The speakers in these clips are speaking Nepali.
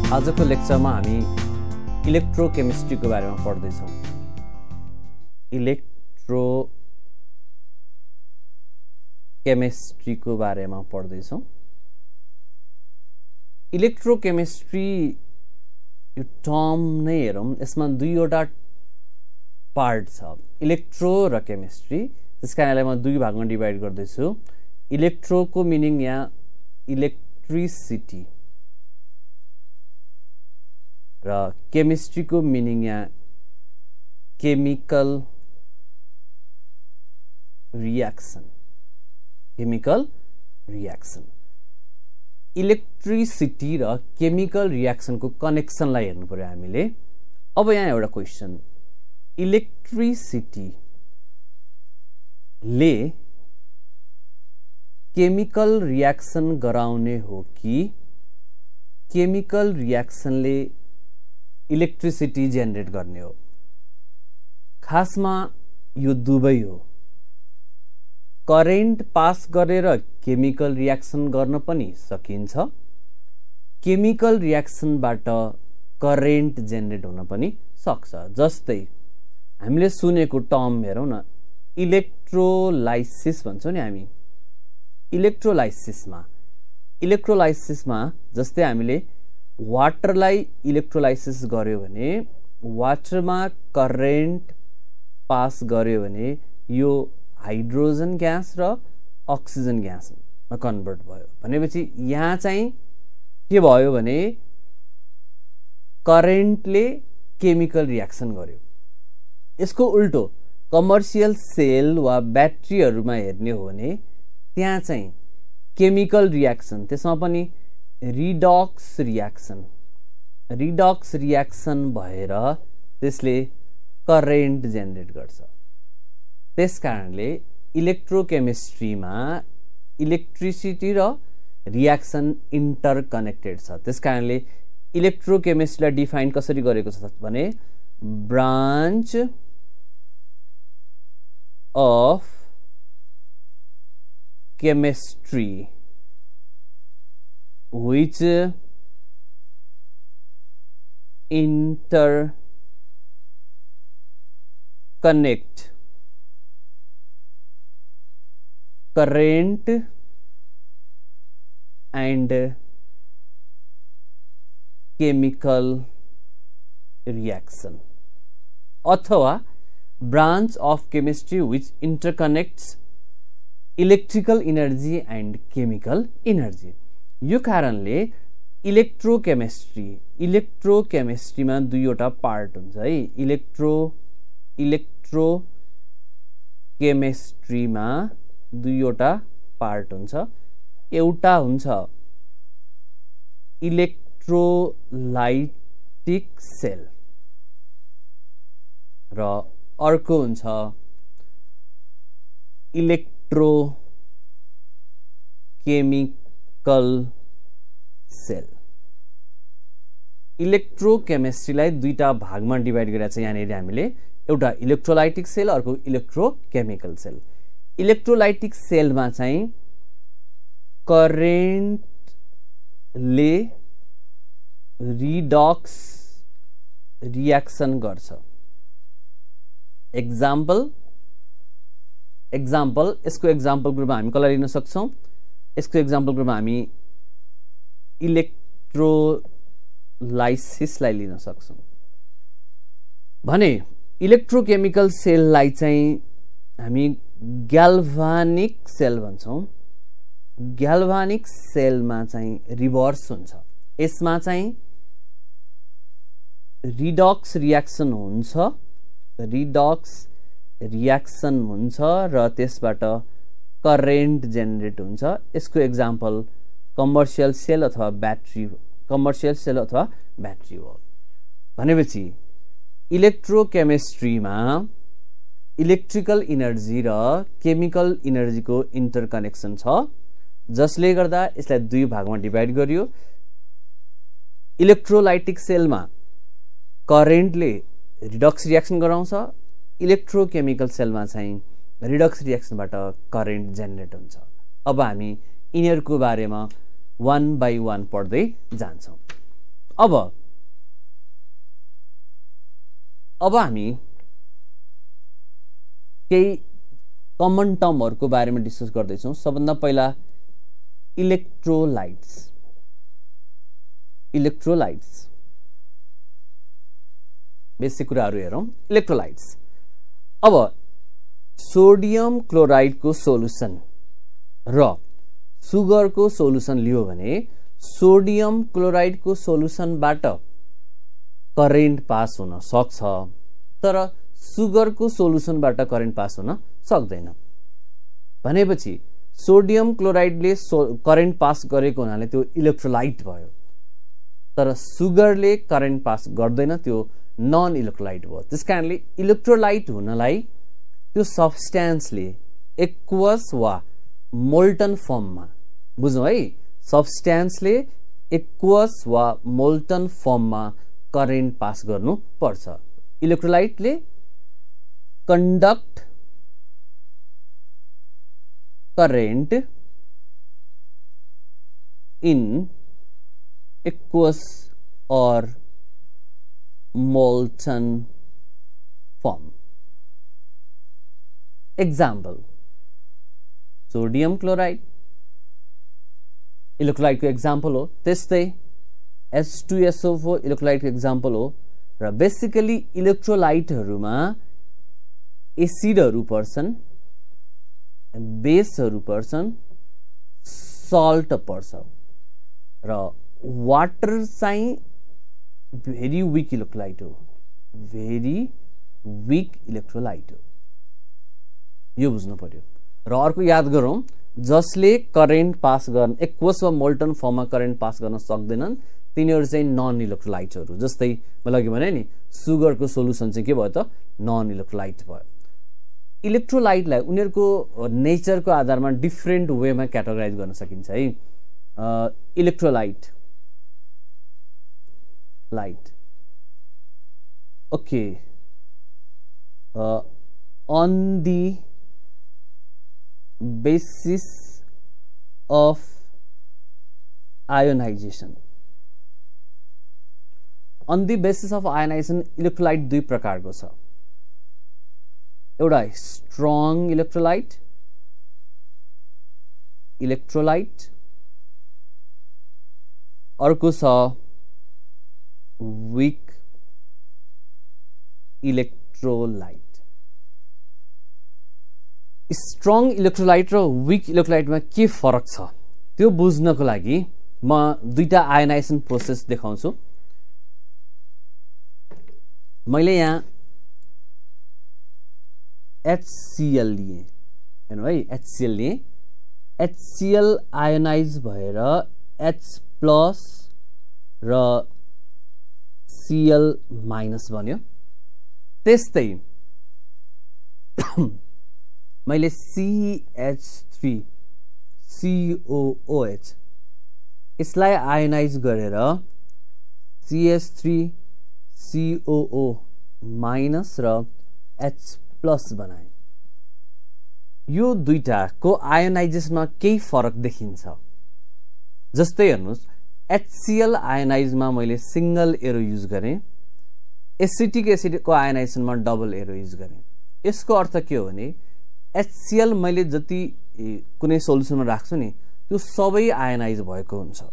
आजको लेक्चरमा हामी इलेक्ट्रोकेमिस्ट्रीको बारेमा पढ्दैछौँ। इलेक्ट्रोकेमिस्ट्रीको बारेमा पढ्दैछौँ। इलेक्ट्रोकेमिस्ट्री यो टर्म नै हेरौँ, यसमा दुईवटा पार्ट छ, इलेक्ट्रो र केमिस्ट्री। त्यसकारणले म दुई भागमा डिभाइड गर्दैछु। इलेक्ट्रोको मिनिङ यहाँ इलेक्ट्रिसिटी र केमिस्ट्रीको मिनिङ यहाँ केमिकल रिएक्सन। इलेक्ट्रिसिटी र केमिकल रिएक्सनको कनेक्सनलाई हेर्नु पर्यो हामीले। अब यहाँ एउटा क्वेशन, इलेक्ट्रिसिटीले केमिकल रिएक्सन गराउने हो कि केमिकल रिएक्सनले इलेक्ट्रिसिटी जेनेरेट गर्ने हो? खासमा यो दुवै हो। करेन्ट पास गरेर केमिकल रिएक्सन गर्न पनि सकिन्छ, केमिकल रिएक्सनबाट करेन्ट जेनेरेट हुन पनि सक्छ। जस्तै हामीले सुनेको टर्म हेरौँ न, इलेक्ट्रोलाइसिस भन्छौँ नि हामी। इलेक्ट्रोलाइसिसमा जस्तै हामीले वाटरलाई इलेक्ट्रोलाइसिस गर्यो भने, वाटरमा करेन्ट पास गर्यो भने यो हाइड्रोजन ग्यास र अक्सिजन ग्यासमा कन्भर्ट भयो। भनेपछि यहाँ चाहिँ के भयो भने करेन्टले केमिकल रिएक्सन गर्यो। यसको उल्टो कमर्सियल सेल वा ब्याट्रीहरूमा हेर्ने हो भने त्यहाँ चाहिँ केमिकल रिएक्सन, त्यसमा पनि रिडक्स रिएक्सन भएर त्यसले करेन्ट जेनेरेट गर्छ। त्यसकारणले इलेक्ट्रोकेमिस्ट्रीमा इलेक्ट्रिसिटी र रिएक्सन इन्टरकनेक्टेड छ। त्यसकारणले इलेक्ट्रोकेमिस्ट्रीलाई डिफाइन कसरी गरेको छ भने, branch of chemistry which interconnect current and chemical reaction, अथवा branch of chemistry which interconnects electrical energy and chemical energy। यो कारणले इलेक्ट्रोकेमिस्ट्रीमा दुईवटा पार्ट हुन्छ है। इलेक्ट्रोकेमिस्ट्रीमा दुईवटा पार्ट हुन्छ। एउटा हुन्छ इलेक्ट्रोलाइटिक सेल र अर्को हुन्छ इलेक्ट्रोकेमिकल सेल। इलेक्ट्रोकेमिस्ट्रीलाई दुईटा भागमा डिभाइड गरेर चाहिँ यहाँनिर हामीले, एउटा इलेक्ट्रोलाइटिक सेल, अर्को इलेक्ट्रोकेमिकल सेल। इलेक्ट्रोलाइटिक सेलमा चाहिँ करेन्टले रिडक्स रिएक्सन गर्छ। एक्जाम्पल यसको एक्जाम्पल ग्रुपमा हामी कसलाई लिन सक्छौँ? यसको एक्जाम्पल ग्रुपमा हामी इलेक्ट्रोलाइसिसलाई लिन सक्छौँ। भने इलेक्ट्रोकेमिकल सेललाई चाहिँ हामी ग्याल्भानिक सेल भन्छौँ। ग्याल्भानिक सेलमा चाहिँ रिभर्स हुन्छ। यसमा चाहिँ रिडक्स रिएक्सन हुन्छ र त्यसबाट करेन्ट जेनेरेट हुन्छ। यसको एक्जाम्पल कमर्सियल सेल अथवा ब्याट्री हो। भनेपछि इलेक्ट्रोकेमिस्ट्रीमा इलेक्ट्रिकल इनर्जी र केमिकल इनर्जीको इन्टरकनेक्सन छ, जसले गर्दा यसलाई दुई भागमा डिभाइड गरियो। इलेक्ट्रोलाइटिक सेलमा करेन्टले रिडक्स रिएक्सन गराउँछ, इलेक्ट्रोकेमिकल सेलमा चाहिँ रिडक्स रिएक्सनबाट करेन्ट जेनेरेट हुन्छ। अब हामी यिनीहरूको बारेमा वन बाई वन पढ्दै जान्छौँ। अब हामी केही कमन टर्महरुको बारेमा डिस्कस गर्दैछौं। सबभन्दा पहिला इलेक्ट्रोलाइट्स बेसिक कुराहरु हेरौं। इलेक्ट्रोलाइट्स, अब सोडियम क्लोराइडको सोलुसन र सुगरको सोलुसन लियो भने सोडियम क्लोराइडको सोलुसनबाट करेन्ट पास हुन सक्छ, तर सुगरको सोलुसनबाट करेन्ट पास हुन सक्दैन। भनेपछि सोडियम क्लोराइडले करेन्ट पास गरेको हुनाले त्यो इलेक्ट्रोलाइट भयो, तर सुगरले करेन्ट पास गर्दैन, त्यो नन इलेक्ट्रोलाइट भयो। त्यसकारणले इलेक्ट्रोलाइट हुनलाई त्यो सब्स्टेन्सले एक्वस वा मोल्टन फर्ममा, बुझ्नु है, सब्स्टेन्सले एक्वस वा मोल्टन फर्ममा करेन्ट पास गर्नु पर्छ। इलेक्ट्रोलाइटले conduct current in aqueous or molten form. Example, sodium chloride electrolyte को एक्जाम्पल हो, त्यस्तै H2SO4 इलेक्ट्रोलाइट को एक्जाम्पल हो। र बेसिकली इलेक्ट्रोलाइटहरुमा एसिडहरु पर्छन्, बेसहरु पर्छन्, सल्ट पर्छ र वाटर चाहिँ भेरी वीक इलेक्ट्रोलाइट हो, भेरी वीक इलेक्ट्रोलाइट हो, यो बुझ्नु पर्यो। र अर्को याद गरौं, जसले करेन्ट पास गर्न एक्वस वा मोल्टन फर्ममा करेन्ट पास गर्न सक्दैनन् तिनीहरु चाहिँ नन इलेक्ट्रोलाइटहरु। जस्तै मैले अघि भने नि सुगरको सोलुसन चाहिँ के भयो त, नन इलेक्ट्रोलाइट भयो। इलेक्ट्रोलाइटलाई उनीहरुको नेचरको आधारमा डिफरेन्ट वेमा क्याटेगोराइज गर्न सकिन्छ है। Electrolyte okay, on the basis of ionization, on the basis of ionization electrolyte दुई प्रकारको छ। एउटा स्ट्रङ इलेक्ट्रोलाइट अर्को छ वीक इलेक्ट्रोलाइट। स्ट्रङ इलेक्ट्रोलाइट र वीक इलेक्ट्रोलाइटमा के फरक छ त्यो बुझ्नको लागि म दुईटा आयनाइजेसन प्रोसेस देखाउँछु। मैले यहाँ HCl लिए, हेर्नु है, HCl लिए, HCl आयोनाइज भएर H+ र Cl- बन्यो। त्यस्तै मैले CH3COOH यसलाई आयोनाइज गरेर CH3COO- र H+ बनाए। यो दुईटाको आयोनाइजेसनमा केही फरक देखिन्छ। जस्तै हेर्नुस्, HCl आयोनाइजमा मैले सिंगल एरो युज गरेँ, एसिटिक एसिडको आयोनाइजेसनमा डबल एरो युज गरेँ। यसको अर्थ के हो भने HCl मैले जति कुनै सोलुसनमा राख्छु नि त्यो सबै आयोनाइज भएको हुन्छ,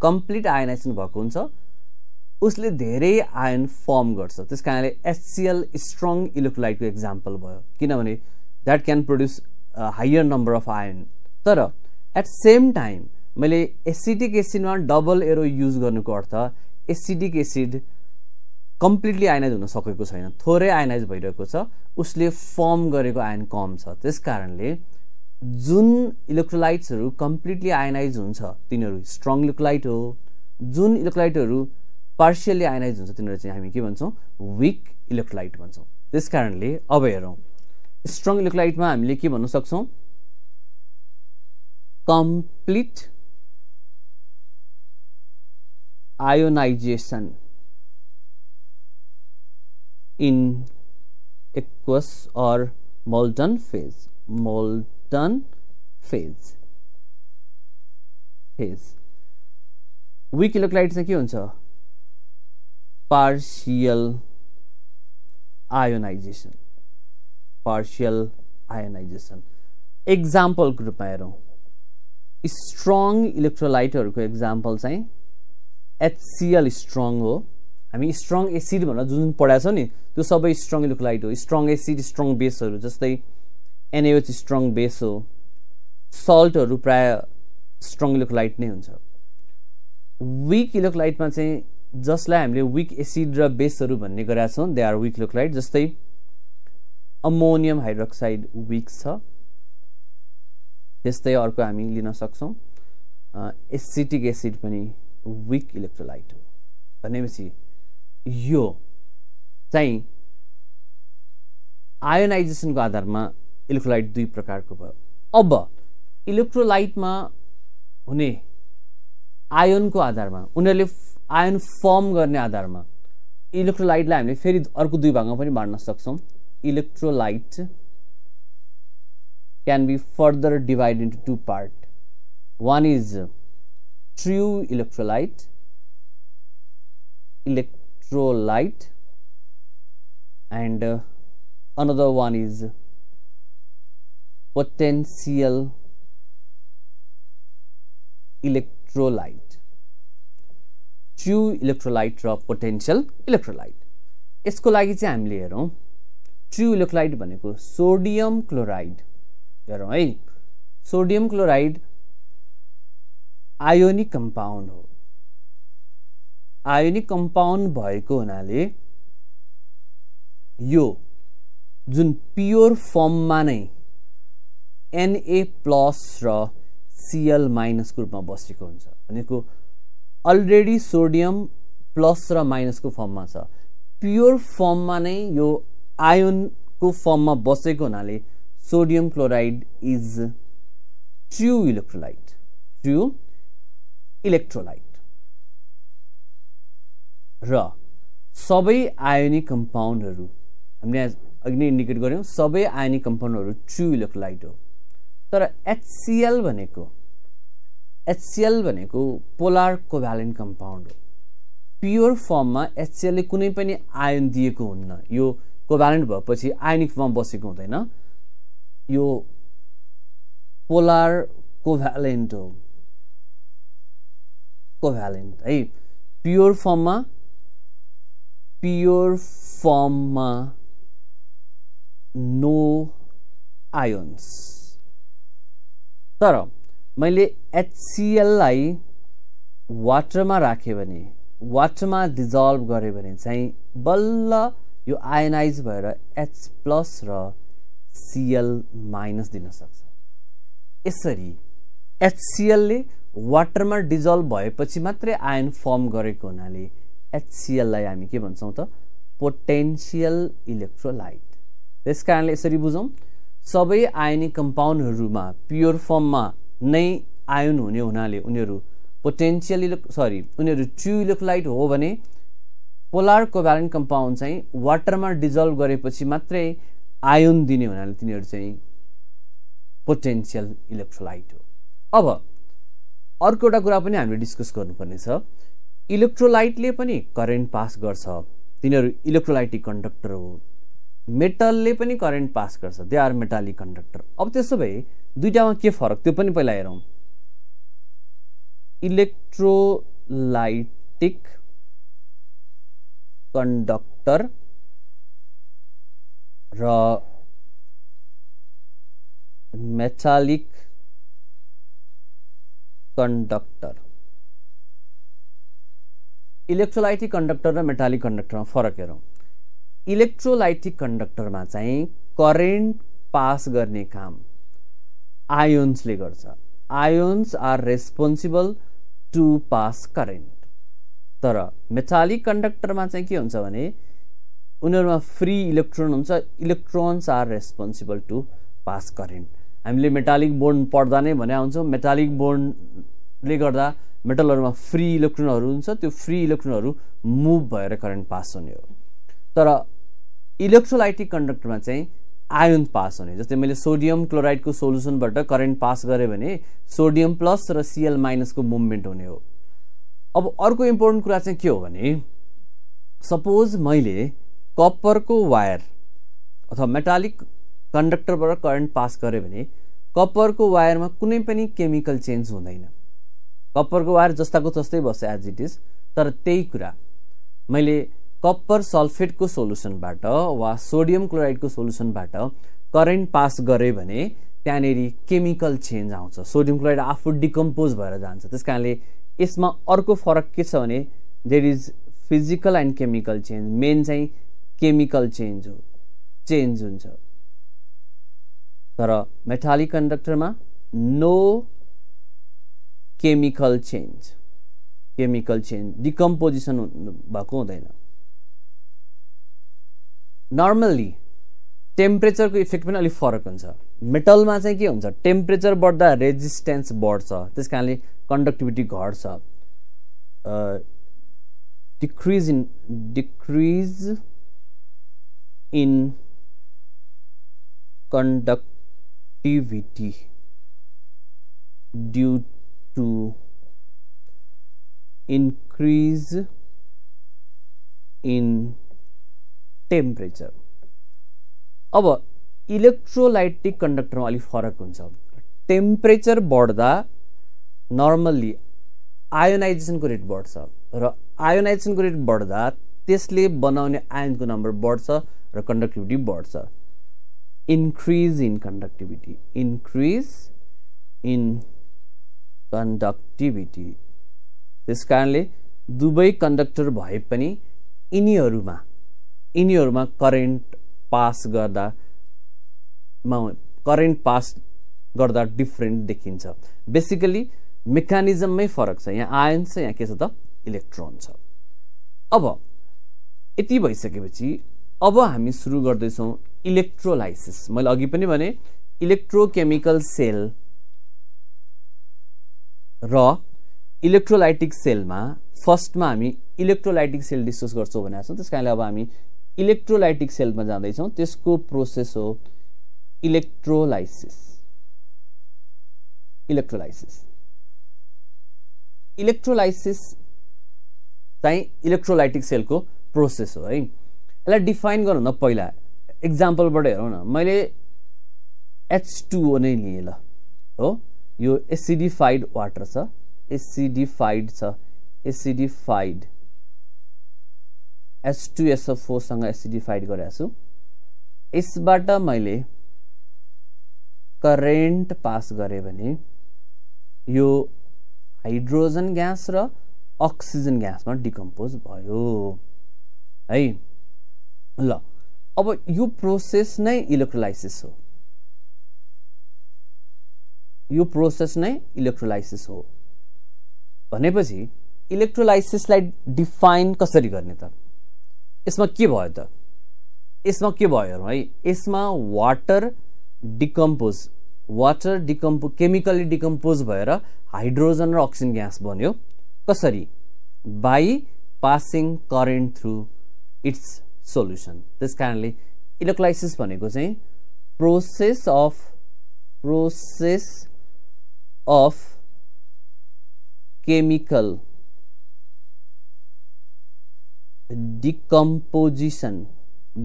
कम्प्लिट आयोनाइजेसन भएको हुन्छ, उसले धेरै आयन फर्म गर्छ। त्यसकारणले HCl स्ट्रङ इलेक्ट्रोलाइटको एक्जाम्पल भयो, किनभने that can produce higher number of ion. तर एट सेम टाइम मैले एसिटिक एसिडमा डबल एरो युज गर्नुको अर्थ एसिटिक एसिड कम्प्लिटली आयनाइज हुन सकेको छैन, थोरै आयनाइज भइरहेको छ, उसले फर्म गरेको आयन कम छ। त्यसकारणले जुन इलेक्ट्रोलाइट्सहरु कम्प्लिटली आयनाइज हुन्छ तिनीहरु स्ट्रङ इलेक्ट्रोलाइट हो, जुन इलेक्ट्रोलाइटहरु पार्शियली आयनाइज हुन्छ तिनीहरु चाहिँ हामी के भन्छौं, वीक इलेक्ट्रोलाइट भन्छौं। त्यसकारणले अब हेरौं, स्ट्रङ इलेक्ट्रोलाइटमा हामीले के भन्न सक्छौं, complete ionisation in aqueous or molten phase, weak electrolyte चाहिँ के हुन्छ, partial आयोनाइजेसन, पार्शियल आयोनाइजेसन। एक्जाम्पलको रूपमा हेरौँ, स्ट्रङ इलेक्ट्रोलाइटहरूको एक्जाम्पल चाहिँ HCl स्ट्रङ हो। हामी स्ट्रङ एसिड भनेर जुन पढाएको छौँ नि त्यो सबै स्ट्रङ इलेक्ट्रोलाइट हो। स्ट्रङ एसिड, स्ट्रङ बेसहरू जस्तै NaOH स्ट्रङ बेस हो। सल्टहरू प्राय स्ट्रङ इलेक्ट्रोलाइट नै हुन्छ। विक इलेक्ट्रोलाइटमा चाहिँ जसलाई हामीले विक एसिड र बेसहरू भन्ने गरेका छौँ, दे आर विक इलेक्ट्रोलाइट। जस्तै अमोनियम हाइड्रोक्साइड विक छ। त्यस्तै अर्को हामी लिन सक्छौँ एसिटिक एसिड पनि विक इलेक्ट्रोलाइट हो। भनेपछि यो चाहिँ आयोनाइजेसनको आधारमा इलेक्ट्रोलाइट दुई प्रकारको भयो। अब इलेक्ट्रोलाइटमा हुने आयोनको आधारमा, उनीहरूले आयन फर्म गर्ने आधारमा इलेक्ट्रोलाइटलाई हामीले फेरि अर्को दुई भागमा पनि बाँड्न सक्छौँ। Electrolyte can be further divided into two parts. One is true electrolyte, and another one is potential electrolyte. True electrolyte र potential electrolyte. यसको लागि चाहिँ हामीले हेरौँ, ट्रू इलेक्ट्रोलाइट भनेको सोडियम क्लोराइड। हेरौँ है, सोडियम क्लोराइड आयोनिक कम्पाउन्ड हो। आयोनिक कम्पाउन्ड भएको हुनाले यो जुन प्योर फर्ममा नै Na+ र Cl- को रूपमा बसेको हुन्छ। भनेको अलरेडी सोडियम प्लस र माइनसको फर्ममा छ। प्योर फर्ममा नै यो आयोनको फर्ममा बसेको हुनाले sodium chloride is true electrolyte. True electrolyte र सबै आयोनिक कम्पाउन्डहरू हामीले अघि नै इन्डिकेट गर्यौँ, सबै आयोनिक कम्पाउन्डहरू ट्रू इलेक्ट्रोलाइट हो। तर HCl भनेको पोलर कोभ्यालेन्ट कम्पाउन्ड हो। प्योर फर्ममा HCl ले कुनै पनि आयन दिएको हुन्न। यो कोभ्यालेन्ट भएपछि आयोनिक फर्ममा बसेको हुँदैन। यो पोलर कोभ्यालेन्ट हो। कोभ्यालेन्ट है, प्योर फर्ममा नो आयोन्स। तर मैले HCl लाई वाटरमा राखेँ भने, वाटरमा डिजल्भ गरेँ भने चाहिँ बल्ल यो आयोनाइज भएर H+ र Cl- दिन सक्छ। यसरी HCl ले वाटरमा डिजल्भ भएपछि मात्रै आयन फर्म गरेको हुनाले HCl लाई हामी के भन्छौँ त, पोटेन्शियल इलेक्ट्रोलाइट। त्यसकारणले यसरी बुझौँ, सबै आयोनिक कम्पाउन्डहरूमा प्योर फर्ममा नै आयन हुने हुनाले उनीहरू उनीहरू ट्रू इलेक्ट्रोलाइट हो भने पोलर कोभ्यालेन्ट कम्पाउन्ड चाहिँ वाटरमा डिजल्भ गरेपछि मात्रै आयोन दिने हुनाले तिनीहरू चाहिँ पोटेन्शियल इलेक्ट्रोलाइट हो। अब अर्को एउटा कुरा पनि हामीले डिस्कस गर्नुपर्ने छ, इलेक्ट्रोलाइटले पनि करेन्ट पास गर्छ। तिनीहरू इलेक्ट्रोलाइटिक कन्डक्टर हो। मेटलले पनि करेन्ट पास गर्छ, दे आर मेटालिक कन्डक्टर। अब त्यसो भए दुईटामा के फरक त्यो पनि पहिला हेरौँ। इलेक्ट्रोलाइटिक कन्डक्टर र मेटालिक कन्डक्टर। इलेक्ट्रोलाइटिक कन्डक्टर र मेटालिक कन्डक्टरमा फरक हेरौँ। इलेक्ट्रोलाइटिक कन्डक्टरमा चाहिँ करेन्ट पास गर्ने काम आयोन्सले गर्छ। Ions are responsible to pass current. तर मेटालिक कन्डक्टरमा चाहिँ के हुन्छ भने उनीहरूमा फ्री इलेक्ट्रोन हुन्छ। Electrons are responsible to pass current. हामीले मेटालिक बोन्ड पढ्दा नै भने हुन्छौँ, मेटालिक बोन्डले गर्दा मेटलहरूमा फ्री इलेक्ट्रोनहरू हुन्छ, त्यो फ्री इलेक्ट्रोनहरू मुभ भएर करेन्ट पास हुने हो। तर इलेक्ट्रोलाइटिक कन्डक्टरमा चाहिँ आयोन पास हुने। जस्तै मैले सोडियम क्लोराइडको सोल्युसनबाट करेन्ट पास गरेँ भने सोडियम प्लस र Cl- को मुभमेन्ट हुने हो। अब अर्को इम्पोर्टेन्ट कुरा चाहिँ के हो भने सपोज मैले कपरको वायर अथवा मेटालिक कन्डक्टरबाट करेन्ट पास गरे भने कपरको वायरमा कुनै पनि केमिकल चेन्ज हुँदैन। कपरको वायर जस्ताको जस्तै बस्छ एज इट इज। तर त्यही कुरा मैले कपर सल्फेटको सोलुसनबाट वा सोडियम क्लोराइडको सोलुसनबाट करेन्ट पास गरे भने त्यहाँनेरि केमिकल चेन्ज आउँछ। सोडियम क्लोराइड आफू डिकम्पोज भएर जान्छ। त्यसकारणले यसमा अर्को फरक के छ भने there is physical and chemical change. Main चाहिँ केमिकल चेन्ज हुन्छ। तर मेटालिक कन्डक्टरमा नो केमिकल चेन्ज डिकम्पोजिसन भएको हुँदैन। नर्मल्ली टेम्परेचरको इफेक्ट पनि अलिक फरक हुन्छ। मेटलमा चाहिँ के हुन्छ, टेम्परेचर बढ्दा रेजिस्टेन्स बढ्छ, त्यसकारणले कन्डक्टिभिटी घट्छ। Decrease in conductivity due to increase in temperature। अब इलेक्ट्रोलाइटिक कन्डक्टरमा अलिक फरक हुन्छ। टेम्परेचर बढ्दा नर्मल्ली आयोनाइजेसनको रेट बढ्छ र आयोनाइजेसनको रेट बढ्दा त्यसले बनाउने आयनको नम्बर बढ्छ र कन्डक्टिभिटी बढ्छ। increase in conductivity। त्यसकारणले दुवै कन्डक्टर भए पनि यिनीहरूमा करेन्ट पास गर्दा डिफरेन्ट देखिन्छ। बेसिकली मेकानिजममै फरक छ। यहाँ आयन छ, यहाँ के छ त इलेक्ट्रोन छ। अब यति भइसकेपछि अब हामी सुरु गर्दैछौँ इलेक्ट्रोलाइसिस। मैले अघि पनि भने इलेक्ट्रोकेमिकल सेल र इलेक्ट्रोलाइटिक सेलमा फर्स्टमा हामी इलेक्ट्रोलाइटिक सेल डिस्कस गर्छौँ भनेको छौँ। त्यसकारणले अब हामी इलेक्ट्रोलाइटिक सेलमा जाँदैछौँ। त्यसको प्रोसेस हो इलेक्ट्रोलाइसिस चाहिँ इलेक्ट्रोलाइटिक सेलको प्रोसेस हो है। यसलाई डिफाइन गरौँ न। पहिला एक्जाम्पलबाट हेरौँ न। मैले H2O नै लिएँ ल, हो यो एसिडिफाइड वाटर छ, एसिडिफाइड H2SO4 सँग एसिडिफाइड गरेको छु। यसबाट मैले करेन्ट पास गरे भने यो हाइड्रोजन ग्यास र अक्सिजन ग्यासमा डिकम्पोज भयो है। ल अब यो प्रोसेस नै इलेक्ट्रोलाइसिस हो। भनेपछि इलेक्ट्रोलाइसिसलाई डिफाइन कसरी गर्ने त? यसमा के भयो त? यसमा के भयो हेरौँ है। यसमा वाटर केमिकली डिकम्पोज भएर हाइड्रोजन र अक्सिजन ग्यास बन्यो। कसरी? By passing current through it's solution. त्यसकारणले इलेक्ट्रोलाइसिस भनेको चाहिँ process of chemical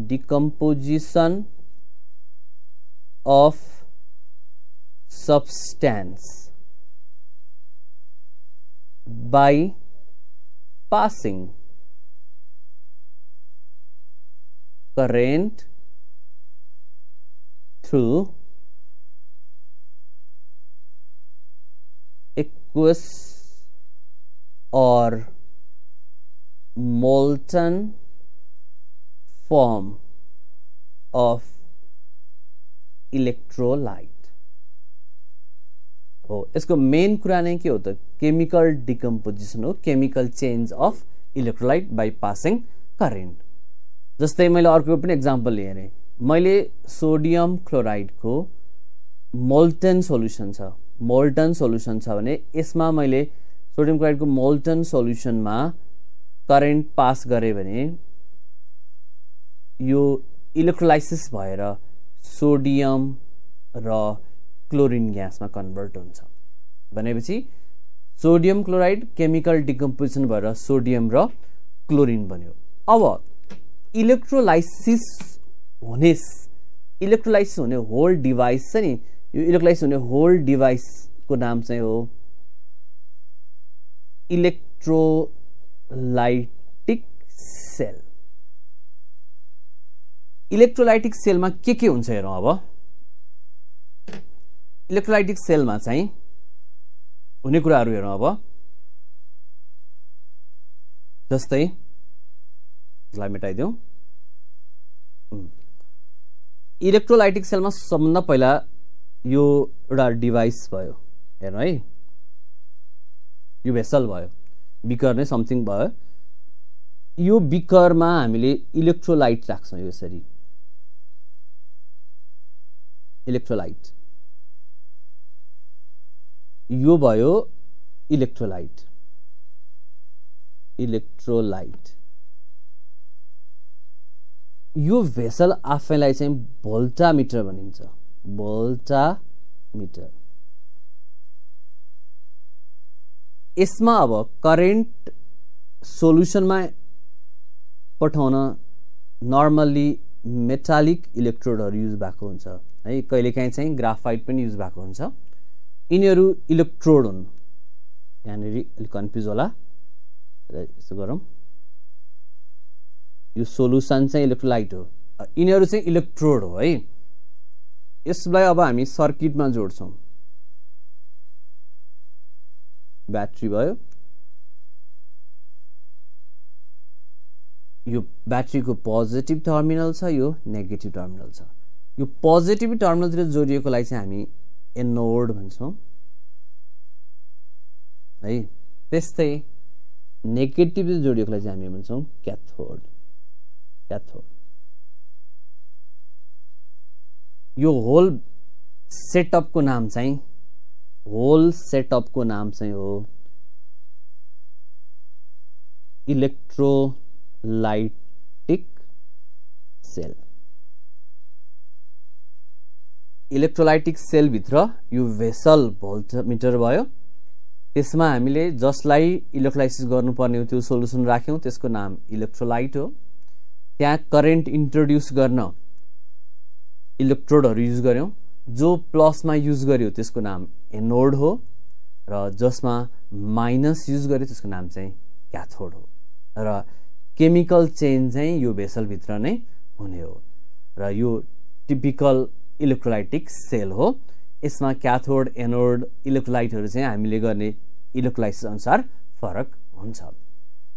decomposition of substance by passing current through aqueous or molten form of electrolyte हो। यसको मेन कुरा नै के हो त? केमिकल डिकम्पोजिसन हो, chemical change of electrolyte by passing current. जस्तै मैले अर्को पनि एक्जाम्पल लिएँ अरे। मैले सोडियम क्लोराइडको मोल्टन सोल्युसन छ भने यसमा मैले सोडियम क्लोराइडको मोल्टन सोल्युसनमा करेन्ट पास गरे भने यो इलेक्ट्रोलाइसिस भएर सोडियम र क्लोरिन ग्यासमा कन्भर्ट हुन्छ। भनेपछि सोडियम क्लोराइड केमिकल डिकम्पोजिसन भएर सोडियम र क्लोरिन बन्यो। अब इलेक्ट्रोलाइसिस हुने होल डिभाइस छ नि, यो इलेक्ट्रोलाइसिस हुने होल डिभाइसको नाम चाहिँ हो इलेक्ट्रोलाइटिक सेल। इलेक्ट्रोलाइटिक सेलमा के हुन्छ हेरौँ। अब इलेक्ट्रोलाइटिक सेलमा चाहिँ हुने कुराहरू हेरौँ। अब जस्तै यसलाई मेटाइदिउँ। इलेक्ट्रोलाइटिक सेलमा सबभन्दा पहिला यो एउटा डिभाइस भयो, हेर्नु है, यो भेसल भयो, बिकर नै समथिङ भयो। यो बिकरमा हामीले इलेक्ट्रोलाइट राख्छौँ यसरी, इलेक्ट्रोलाइट। यो भयो इलेक्ट्रोलाइट, इलेक्ट्रोलाइट। यो भेसल आफैलाई चाहिँ भोल्टामिटर भनिन्छ, भोल्टामिटर। यसमा अब करेन्ट सोल्युसनमा पठाउन नर्मली मेटालिक इलेक्ट्रोडहरू युज भएको हुन्छ है, कहिलेकाहीँ चाहिँ ग्राफाइट पनि युज भएको हुन्छ। यिनीहरू इलेक्ट्रोड हुन्। यहाँनिर अलिक कन्फ्युज होला, यसो गरौँ। यो सोल्युसन चाहिँ इलेक्ट्रोलाइट हो, यिनीहरू चाहिँ इलेक्ट्रोड हो है। यसलाई अब हामी सर्किटमा जोड्छौँ। ब्याट्री भयो, यो ब्याट्रीको पोजिटिभ टर्मिनल छ, यो नेगेटिभ टर्मिनल छ। यो पोजिटिभ टर्मिनलतिर जोडिएकोलाई चाहिँ हामी एनोड भन्छौँ है। त्यस्तै नेगेटिभ जोडिएकोलाई चाहिँ हामी भन्छौँ क्याथोड, क्याथोड। यो होल सेटअपको नाम चाहिँ हो इलेक्ट्रोलाइटिक सेल। इलेक्ट्रोलाइटिक सेल भित्र यो भेसल भोल्टमिटर भयो। त्यसमा हामीले जसलाई इलेक्ट्रोलाइसिस गर्नुपर्ने हो त्यो सोल्युसन राख्यौं, त्यसको नाम इलेक्ट्रोलाइट हो। त्यहाँ करेन्ट इन्ट्रोड्युस गर्न इलेक्ट्रोडहरू युज गर्यौं। जो प्लसमा युज गर्यो त्यसको नाम एनोड हो र जसमा माइनस युज गर्यो त्यसको नाम चाहिँ क्याथोड हो। र केमिकल चेन चाहिँ यो भेसल भित्र नै हुने हो र यो टिपिकल इलेक्ट्रोलाइटिक सेल हो। यसमा क्याथोड एनोड इलेक्ट्रोलाइटहरू चाहिँ हामीले गर्ने इलेक्ट्रोलाइसिस अनुसार फरक हुन्छ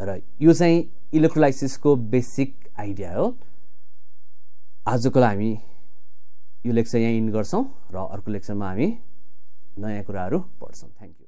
र यो चाहिँ इलेक्ट्रोलाइसिसको बेसिक आइडिया हो। आजको लागि हामी यो लेक्चर यहाँ इन गर्छौं र अर्को लेक्चरमा हामी नयाँ कुराहरू पढ्छौं। Thank you.